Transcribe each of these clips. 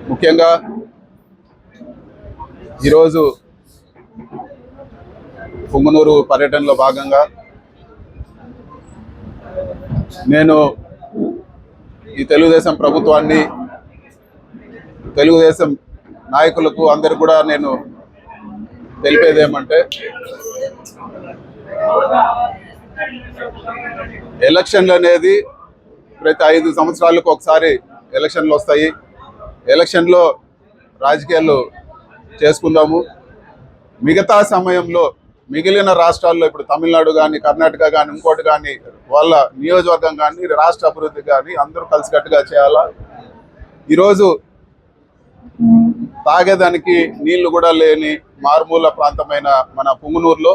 ముఖ్యంగా ఈరోజు పుంగనూరు పర్యటనలో భాగంగా నేను ఈ తెలుగుదేశం ప్రభుత్వాన్ని, తెలుగుదేశం నాయకులకు అందరు కూడా నేను తెలిపేది ఏమంటే, ఎలక్షన్లు అనేది ప్రతి 5 సంవత్సరాలకు ఒకసారి ఎలక్షన్లు వస్తాయి. ఎలక్షన్లో రాజకీయాలు చేసుకుందాము. మిగతా సమయంలో మిగిలిన రాష్ట్రాల్లో, ఇప్పుడు తమిళనాడు కానీ, కర్ణాటక కానీ, ఇంకోటి కానీ, వాళ్ళ నియోజకవర్గం కానీ, రాష్ట్ర అభివృద్ధి కానీ అందరూ కలిసికట్టుగా చేయాలా. ఈరోజు తాగేదానికి నీళ్లు కూడా లేని మారుమూల ప్రాంతమైన మన పుంగనూరులో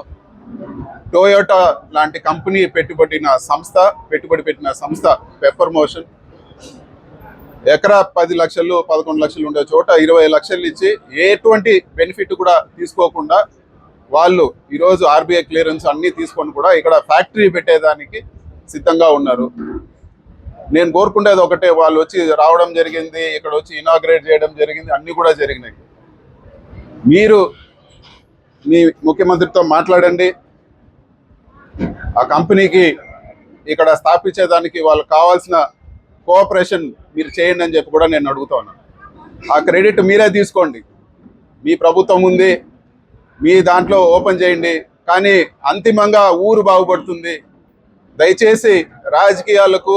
టొయోటా లాంటి కంపెనీ పెట్టుబడి పెట్టిన సంస్థ పెప్పర్ మోషన్ ఎకరా 10 లక్షలు 11 లక్షలు ఉండే చోట 20 లక్షలు ఇచ్చి ఎటువంటి బెనిఫిట్ కూడా తీసుకోకుండా వాళ్ళు ఈరోజు ఆర్బీఐ క్లియరెన్స్ అన్నీ తీసుకొని కూడా ఇక్కడ ఫ్యాక్టరీ పెట్టేదానికి సిద్ధంగా ఉన్నారు. నేను కోరుకునేది ఒకటే, వాళ్ళు వచ్చి రావడం జరిగింది, ఇక్కడ వచ్చి ఇనాగ్రేట్ చేయడం జరిగింది, అన్నీ కూడా జరిగినాయి. మీరు మీ ముఖ్యమంత్రితో మాట్లాడండి, ఆ కంపెనీకి ఇక్కడ స్థాపించేదానికి వాళ్ళకి కావాల్సిన కోఆపరేషన్ మీరు చేయండి అని చెప్పి కూడా నేను అడుగుతా ఉన్నాను. ఆ క్రెడిట్ మీరే తీసుకోండి, మీ ప్రభుత్వం ఉంది, మీ దాంట్లో ఓపెన్ చేయండి, కానీ అంతిమంగా ఊరు బాగుపడుతుంది. దయచేసి రాజకీయాలకు,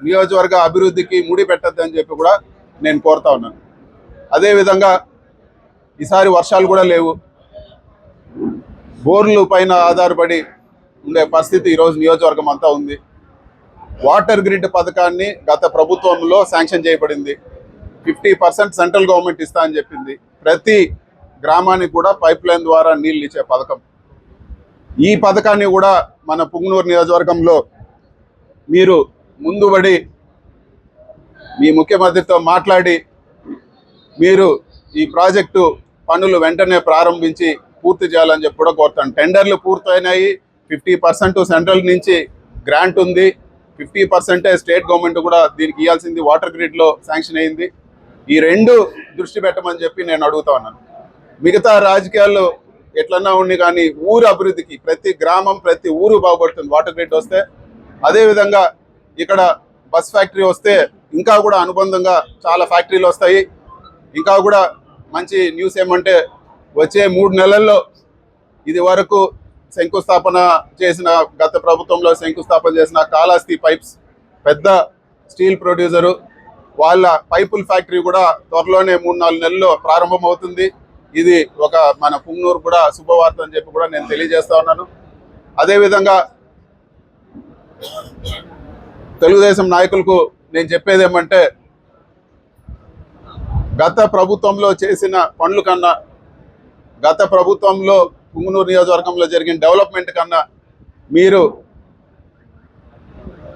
నియోజకవర్గ అభివృద్ధికి ముడి పెట్టద్దని చెప్పి కూడా నేను కోరుతా ఉన్నాను. అదేవిధంగా ఈసారి వర్షాలు కూడా లేవు, బోర్లు పైన ఆధారపడి ఉండే పరిస్థితి ఈరోజు నియోజకవర్గం అంతా ఉంది. వాటర్ గ్రిడ్ పథకాన్ని గత ప్రభుత్వంలో శాంక్షన్ చేయబడింది. 50% సెంట్రల్ గవర్నమెంట్ ఇస్తా అని చెప్పింది. ప్రతి గ్రామానికి కూడా పైప్ లైన్ ద్వారా నీళ్ళు ఇచ్చే పథకం. ఈ పథకాన్ని కూడా మన పుంగనూరు నియోజకవర్గంలో మీరు ముందుబడి మీ ముఖ్యమంత్రితో మాట్లాడి మీరు ఈ ప్రాజెక్టు పనులు వెంటనే ప్రారంభించి పూర్తి చేయాలని చెప్పి కూడా కోరుతాను. టెండర్లు పూర్తయినాయి. 50% సెంట్రల్ నుంచి గ్రాంట్ ఉంది, 50% స్టేట్ గవర్నమెంట్ కూడా దీనికి ఇవ్వాల్సింది వాటర్ గ్రిడ్లో శాంక్షన్ అయింది. ఈ రెండు దృష్టి పెట్టమని చెప్పి నేను అడుగుతా ఉన్నాను. మిగతా రాజకీయాల్లో ఎట్లన్నా ఉండి కానీ ఊరు అభివృద్ధికి ప్రతి గ్రామం, ప్రతి ఊరు బాగుపడుతుంది వాటర్ గ్రిడ్ వస్తే. అదేవిధంగా ఇక్కడ బస్ ఫ్యాక్టరీ వస్తే ఇంకా కూడా అనుబంధంగా చాలా ఫ్యాక్టరీలు వస్తాయి. ఇంకా కూడా మంచి న్యూస్ ఏమంటే, వచ్చే 3 నెలల్లో ఇది వరకు శంకుస్థాపన చేసిన, గత ప్రభుత్వంలో శంకుస్థాపన చేసిన కాళహస్తి పైప్స్ పెద్ద స్టీల్ ప్రొడ్యూసరు, వాళ్ళ పైపుల ఫ్యాక్టరీ కూడా త్వరలోనే 3-4 నెలల్లో ప్రారంభమవుతుంది. ఇది ఒక మన పుంగనూరు కూడా శుభవార్త అని చెప్పి కూడా నేను తెలియజేస్తా ఉన్నాను. అదేవిధంగా తెలుగుదేశం నాయకులకు నేను చెప్పేది ఏమంటే, గత ప్రభుత్వంలో చేసిన పనుల కన్నా, గత ప్రభుత్వంలో పుంగనూరు నియోజకవర్గంలో జరిగిన డెవలప్మెంట్ కన్నా మీరు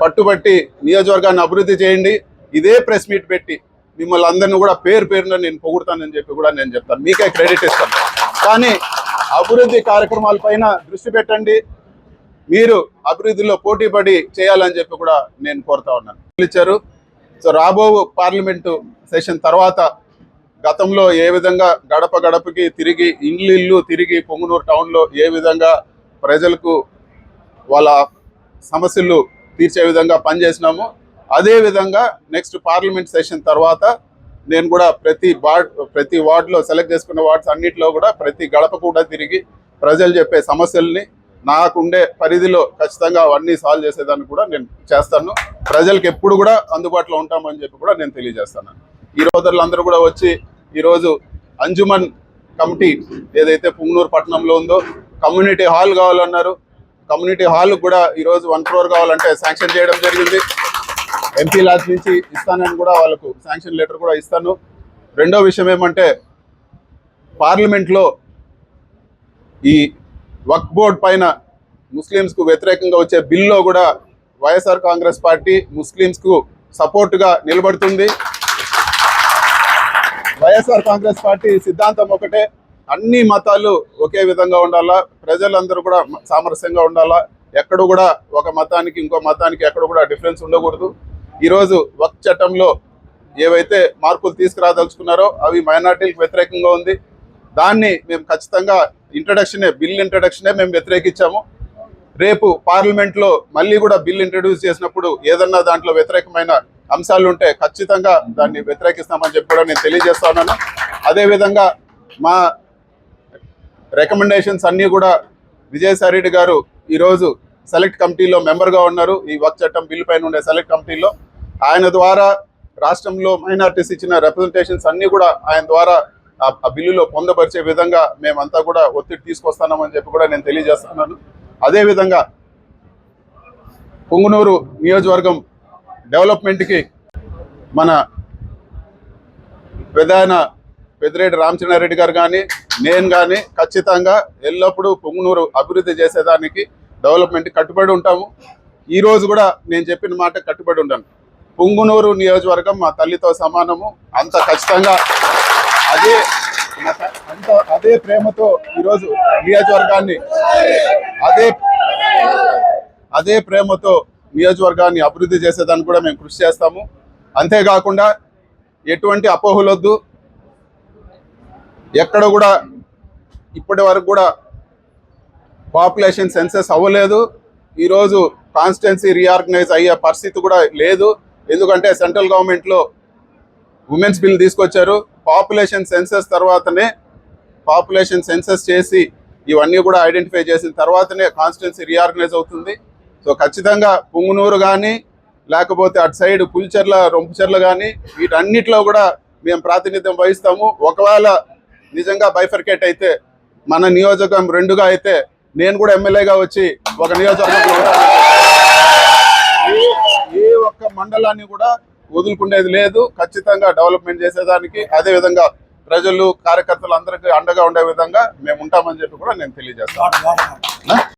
పట్టుబట్టి నియోజకవర్గాన్ని అభివృద్ధి చేయండి. ఇదే ప్రెస్ మీట్ పెట్టి మిమ్మల్ని అందరినీ కూడా పేరున నేను పొగుడుతానని చెప్పి కూడా నేను చెప్తాను, మీకే క్రెడిట్ ఇస్తాను. కానీ అభివృద్ధి కార్యక్రమాలపైన దృష్టి పెట్టండి, మీరు అభివృద్ధిలో పోటీపడి చేయాలని చెప్పి కూడా నేను కోరుతా ఉన్నాను. ఇచ్చారు. సో రాబో పార్లమెంటు సెషన్ తర్వాత గతంలో ఏ విధంగా గడప గడపకి తిరిగి, ఇల్లు తిరిగి పుంగనూరు టౌన్లో ఏ విధంగా ప్రజలకు వాళ్ళ సమస్యలు తీర్చే విధంగా పనిచేసినామో, అదేవిధంగా నెక్స్ట్ పార్లమెంట్ సెషన్ తర్వాత నేను కూడా ప్రతి వార్డులో సెలెక్ట్ చేసుకున్న వార్డ్స్ అన్నింటిలో కూడా ప్రతి గడప కూడా తిరిగి ప్రజలు చెప్పే సమస్యల్ని నాకుండే పరిధిలో ఖచ్చితంగా అవన్నీ సాల్వ్ చేసేదాన్ని కూడా నేను చేస్తాను. ప్రజలకు ఎప్పుడు కూడా అందుబాటులో ఉంటామని చెప్పి కూడా నేను తెలియజేస్తాను. ఈ రోజులందరూ కూడా వచ్చి ఈరోజు అంజుమన్ కమిటీ ఏదైతే పుంగనూరు పట్టణంలో ఉందో కమ్యూనిటీ హాల్ కావాలన్నారు. కమ్యూనిటీ హాల్ కూడా ఈరోజు 1 crore కావాలంటే శాంక్షన్ చేయడం జరిగింది. ఎంపీ లాజ్ నుంచి ఇస్తానని కూడా వాళ్ళకు శాంక్షన్ లెటర్ కూడా ఇస్తాను. రెండో విషయం ఏమంటే, పార్లమెంట్లో ఈ వక్ఫ్ బోర్డ్ పైన ముస్లిమ్స్కు వ్యతిరేకంగా వచ్చే బిల్లో కూడా వైఎస్ఆర్ కాంగ్రెస్ పార్టీ ముస్లిమ్స్కు సపోర్టుగా నిలబడుతుంది. వైఎస్ఆర్ కాంగ్రెస్ పార్టీ సిద్ధాంతం ఒకటే, అన్ని మతాలు ఒకే విధంగా ఉండాలా, ప్రజలందరూ కూడా సామరస్యంగా ఉండాలా, ఎక్కడ కూడా ఒక మతానికి ఇంకో మతానికి ఎక్కడ కూడా డిఫరెన్స్ ఉండకూడదు. ఈరోజు వక్ఫ్ చట్టంలో ఏవైతే మార్పులు తీసుకురాదలుచుకున్నారో అవి మైనార్టీలకు వ్యతిరేకంగా ఉంది. దాన్ని మేము ఖచ్చితంగా బిల్ ఇంట్రడక్షనే మేము వ్యతిరేకించాము. రేపు పార్లమెంట్లో మళ్ళీ కూడా బిల్ ఇంట్రడ్యూస్ చేసినప్పుడు ఏదన్నా దాంట్లో వ్యతిరేకమైన అంశాలు ఉంటే ఖచ్చితంగా దాన్ని వ్యతిరేకిస్తామని చెప్పి కూడా నేను తెలియజేస్తా ఉన్నాను. అదేవిధంగా మా రికమెండేషన్స్ అన్నీ కూడా విజయసాయి రెడ్డి గారు ఈరోజు సెలెక్ట్ కమిటీలో మెంబర్గా ఉన్నారు. ఈ వక్ఫ్ చట్టం బిల్లు పైన ఉండే సెలెక్ట్ కమిటీలో ఆయన ద్వారా రాష్ట్రంలో మైనార్టీస్ ఇచ్చిన రిప్రజెంటేషన్స్ అన్నీ కూడా ఆయన ద్వారా ఆ బిల్లులో పొందపరిచే విధంగా మేమంతా కూడా ఒత్తిడి తీసుకొస్తున్నామని చెప్పి కూడా నేను తెలియజేస్తున్నాను. అదేవిధంగా పుంగనూరు నియోజకవర్గం డెవలప్మెంట్కి మన పెద్దిరెడ్డి రామచంద్రారెడ్డి గారు కానీ నేను కానీ ఖచ్చితంగా ఎల్లప్పుడూ పుంగనూరు అభివృద్ధి చేసేదానికి డెవలప్మెంట్ కట్టుబడి ఉంటాము. ఈరోజు కూడా నేను చెప్పిన మాట కట్టుబడి ఉంటాను. పుంగనూరు నియోజకవర్గం మా తల్లితో సమానము. అంత ఖచ్చితంగా అదే ప్రేమతో ఈరోజు నియోజకవర్గాన్ని అదే ప్రేమతో నియోజకవర్గాన్ని అభివృద్ధి చేసేదానికి కూడా మేము కృషి చేస్తాము. అంతేకాకుండా ఎటువంటి అపోహలొద్దు. ఎక్కడ కూడా ఇప్పటి వరకు కూడా పాపులేషన్ సెన్సెస్ అవ్వలేదు. ఈరోజు కాన్స్టిట్యున్సీ రీఆర్గనైజ్ అయ్యే పరిస్థితి కూడా లేదు. ఎందుకంటే సెంట్రల్ గవర్నమెంట్లో ఉమెన్స్ బిల్ తీసుకొచ్చారు. పాపులేషన్ సెన్సెస్ చేసి ఇవన్నీ కూడా ఐడెంటిఫై చేసిన తర్వాతనే కాన్స్టిట్యున్సీ రీఆర్గనైజ్ అవుతుంది. సో ఖచ్చితంగా పుంగనూరు కానీ లేకపోతే అటు సైడ్ పులిచెర్ల రొంపుచెర్ల కానీ వీటన్నిటిలో కూడా మేము ప్రాతినిధ్యం వహిస్తాము. ఒకవేళ నిజంగా బైఫర్కేట్ అయితే మన నియోజకవర్గం రెండుగా అయితే నేను కూడా ఎమ్మెల్యేగా వచ్చి ఒక నియోజకవర్గంలో ఉంటాను. ఏ ఒక్క మండలాన్ని కూడా వదులుకునేది లేదు. ఖచ్చితంగా డెవలప్మెంట్ చేసేదానికి అదేవిధంగా ప్రజలు కార్యకర్తలు అందరికీ అండగా ఉండే విధంగా మేము ఉంటామని చెప్పి కూడా నేను తెలియజేస్తాను.